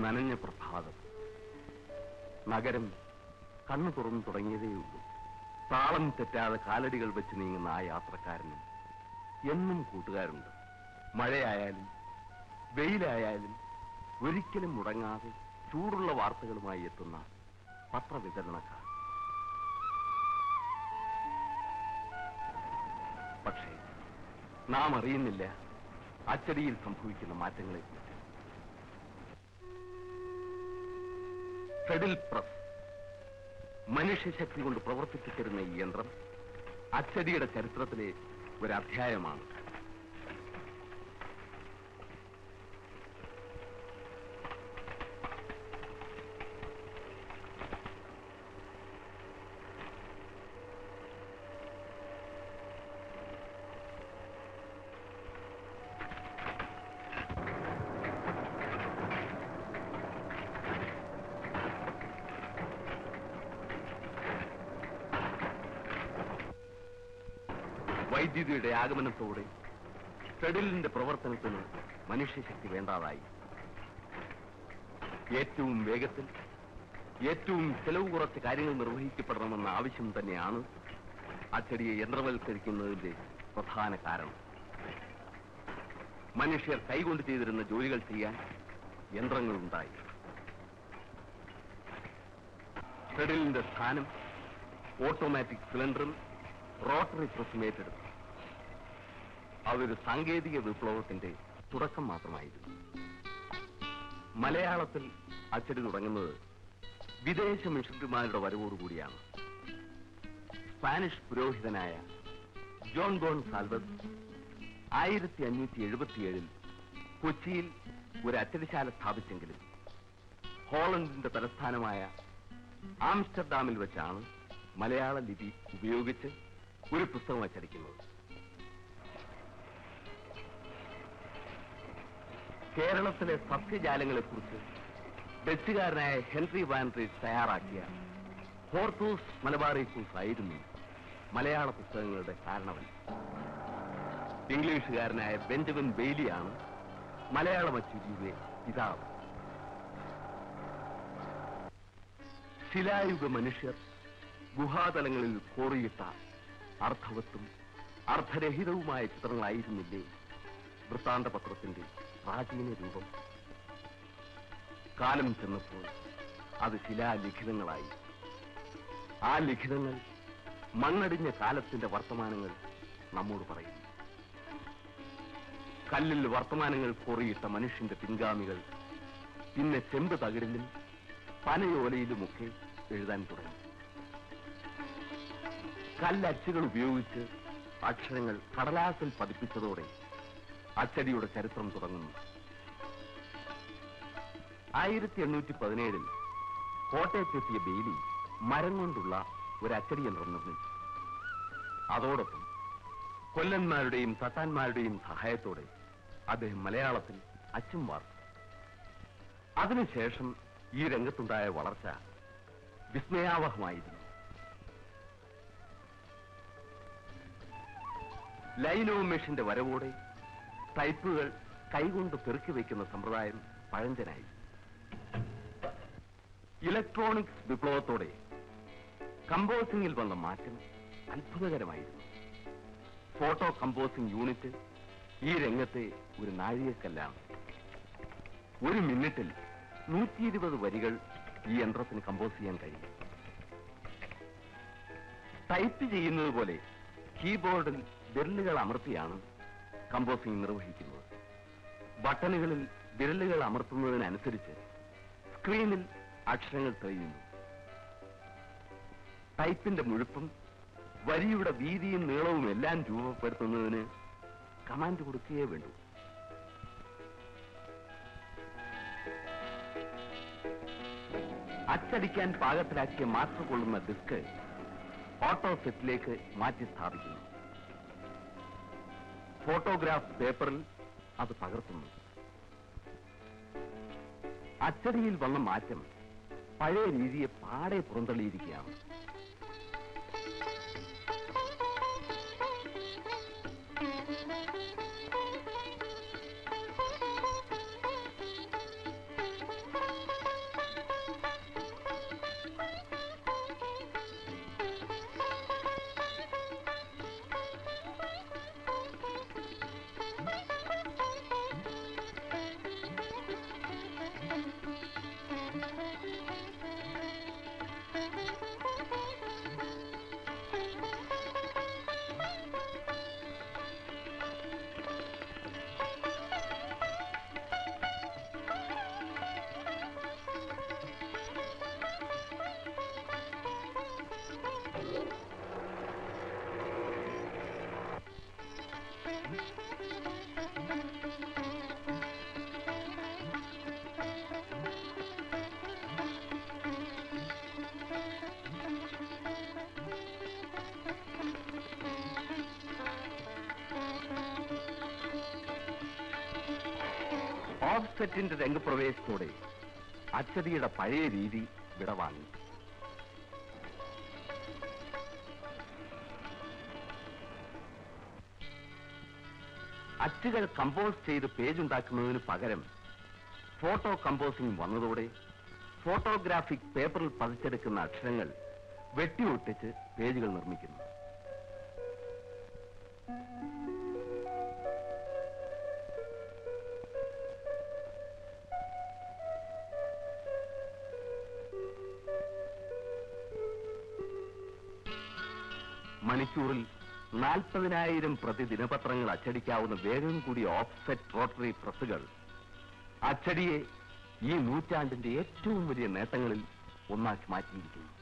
നനഞ്ഞ പ്രഭാതം. നഗരം കണ്ണു തുറന്നു തുടങ്ങിയതേയുള്ളൂ. താളം തെറ്റാതെ കാലടികൾ വെച്ച് നീങ്ങുന്ന ആ യാത്രക്കാരനും എന്നും കൂട്ടുകാരുണ്ട്. മഴയായാലും വെയിലായാലും ഒരിക്കലും മുടങ്ങാതെ ചൂടുള്ള വാർത്തകളുമായി എത്തുന്ന പത്രവിതരണക്കാർ. പക്ഷേ നാം അറിയുന്നില്ല അച്ചടിയിൽ സംഭവിക്കുന്ന മാറ്റങ്ങളെക്കുറിച്ച്. ഫെഡിൽ പ്രസ്, മനുഷ്യശക്തി കൊണ്ട് പ്രവർത്തിപ്പിച്ചിരുന്ന ഈ യന്ത്രം അച്ചടിയുടെ ചരിത്രത്തിലെ ഒരു അധ്യായമാണ്. വൈദ്യുതിയുടെ ആഗമനത്തോടെ ഫെഡിലിന്റെ പ്രവർത്തനത്തിന് മനുഷ്യശക്തി വേണ്ടാതായി. ഏറ്റവും വേഗത്തിൽ ഏറ്റവും ചെലവ് കുറച്ച് കാര്യങ്ങൾ നിർവഹിക്കപ്പെടണമെന്ന ആവശ്യം തന്നെയാണ് അച്ചടിയെ യന്ത്രവൽക്കരിക്കുന്നതിന്റെ പ്രധാന കാരണം. മനുഷ്യർ കൈകൊണ്ട് ചെയ്തിരുന്ന ജോലികൾ ചെയ്യാൻ യന്ത്രങ്ങളുണ്ടായി. ഫെഡിലിന്റെ സ്ഥാനം ഓട്ടോമാറ്റിക് സിലിണ്ടറും റോട്ടറി പ്രസും ഏറ്റെടുത്തു. അതൊരു സാങ്കേതിക വിപ്ലവത്തിന്റെ തുടക്കം മാത്രമായിരുന്നു. മലയാളത്തിൽ അച്ചടി തുടങ്ങുന്നത് വിദേശ മിഷണറിമാരുടെ വരവോടുകൂടിയാണ്. സ്പാനിഷ് പുരോഹിതനായ ജോൺ ഗോൺസാൽവസ് 1577 കൊച്ചിയിൽ ഒരു അച്ചടിശാല സ്ഥാപിച്ചെങ്കിലും ഹോളണ്ടിന്റെ തലസ്ഥാനമായ ആംസ്റ്റർഡാമിൽ വെച്ചാണ് മലയാള ലിപി ഉപയോഗിച്ച് ഒരു പുസ്തകം അച്ചടിക്കുന്നത്. കേരളത്തിലെ സസ്യജാലങ്ങളെക്കുറിച്ച് ഡച്ചുകാരനായ ഹെൻറി വാൻ റീഡ് തയ്യാറാക്കിയ ഹോർത്തൂസ് മലബാറിക്കൂസ് ആയിരുന്നു മലയാള പുസ്തകങ്ങളുടെ കാരണവൻ. ഇംഗ്ലീഷുകാരനായ ബെഞ്ചമിൻ ബെയ്ലിയാണ് മലയാളം അച്ചടിയുടെ പിതാവ്. ശിലായുഗ മനുഷ്യർ ഗുഹാതലങ്ങളിൽ കോറിയിട്ട അർത്ഥവത്തും അർത്ഥരഹിതവുമായ ചിത്രങ്ങളായിരുന്നില്ലേ വൃത്താന്തപത്രത്തിന്റെ പ്രാചീന രൂപം? കാലം ചെന്നപ്പോൾ അത് ശിലാലിഖിതങ്ങളായി. ആ ലിഖിതങ്ങൾ മണ്ണടിഞ്ഞ കാലത്തിന്റെ വർത്തമാനങ്ങൾ നമ്മോട് പറയുന്നു. കല്ലിൽ വർത്തമാനങ്ങൾ കോറിയിട്ട മനുഷ്യന്റെ പിൻഗാമികൾ പിന്നെ ചെമ്പ് തകിടിലും പനയോലയിലുമൊക്കെ എഴുതാൻ തുടങ്ങി. കല്ലച്ചുകൾ ഉപയോഗിച്ച് അക്ഷരങ്ങൾ കടലാസിൽ പതിപ്പിച്ചതോടെ അച്ചടിയുടെ ചരിത്രം തുടങ്ങുന്നു. 1817 കോട്ടയത്തെത്തിയ ബെയ്ലി മരം കൊണ്ടുള്ള ഒരു അച്ചടി യന്ത്രം നിർമ്മിച്ചു. അതോടൊപ്പം കൊല്ലന്മാരുടെയും തട്ടാന്മാരുടെയും സഹായത്തോടെ അദ്ദേഹം മലയാളത്തിൽ അച്ചും വാർത്തു. അതിനുശേഷം ഈ രംഗത്തുണ്ടായ വളർച്ച വിസ്മയാവഹമായിരുന്നു. ലൈനോ മെഷീന്റെ വരവോടെ ടൈപ്പുകൾ കൈകൊണ്ട് പെറുക്കി വയ്ക്കുന്ന സമ്പ്രദായം പഴഞ്ചനായി. ഇലക്ട്രോണിക്സ് വിപ്ലവത്തോടെ കമ്പോസിംഗിൽ വന്ന മാറ്റം അത്ഭുതകരമായിരുന്നു. ഫോട്ടോ കമ്പോസിംഗ് യൂണിറ്റ് ഈ രംഗത്തെ ഒരു നാഴികക്കല്ലാണ്. ഒരു മിനിറ്റിൽ 120 വരികൾ ഈ യന്ത്രത്തിന് കമ്പോസ് ചെയ്യാൻ കഴിയും. ടൈപ്പ് ചെയ്യുന്നത് പോലെ കീബോർഡിൽ വിരലുകൾ അമർത്തിയാണ് കമ്പോസിംഗ് നിർവഹിക്കുന്നത്. ബട്ടണുകളിൽ വിരലുകൾ അമർത്തുന്നതിനനുസരിച്ച് സ്ക്രീനിൽ അക്ഷരങ്ങൾ തെളിയുന്നു. ടൈപ്പിന്റെ മുഴുപ്പും വരിയുടെ വീതിയും നീളവും എല്ലാം രൂപപ്പെടുത്തുന്നതിന് കമാൻഡ് കൊടുക്കുകയേ വേണ്ടൂ. അച്ചടിക്കാൻ പാകത്തിലാക്കിയ മാസ്റ്റർ കൊള്ളുന്ന ഡിസ്ക് ഓട്ടോ സെറ്റിലേക്ക് മാറ്റി സ്ഥാപിക്കുന്നു. ഫോട്ടോഗ്രാഫ് പേപ്പറിൽ അത് പകർത്തുന്നു. അച്ചടിയിൽ വന്ന മാറ്റം പഴയ രീതിയെ പാടെ പുറന്തള്ളിയിരിക്കുകയാണ്. ഓഫ്സെറ്റിന്റെ രംഗപ്രവേശത്തോടെ അച്ചടിയുടെ പഴയ രീതി വിടവാങ്ങി. അച്ചുകൾ കമ്പോസ് ചെയ്ത് പേജ് ഉണ്ടാക്കുന്നതിന് പകരം ഫോട്ടോ കമ്പോസിംഗ് വന്നതോടെ ഫോട്ടോഗ്രാഫിക് പേപ്പറിൽ പതിച്ചെടുക്കുന്ന അക്ഷരങ്ങൾ വെട്ടിയൊട്ടിച്ച് പേജുകൾ നിർമ്മിക്കുന്നു. മണിക്കൂറിൽ 40,000 പ്രതി ദിനപത്രങ്ങൾ അച്ചടിക്കാവുന്ന വേഗം കൂടിയ ഓഫ്സെറ്റ് റോട്ടറി പ്രസ്സുകൾ അച്ചടിയെ ഈ നൂറ്റാണ്ടിന്റെ ഏറ്റവും വലിയ നേട്ടങ്ങളിൽ ഒന്നാക്കി മാറ്റിയിരിക്കുന്നു.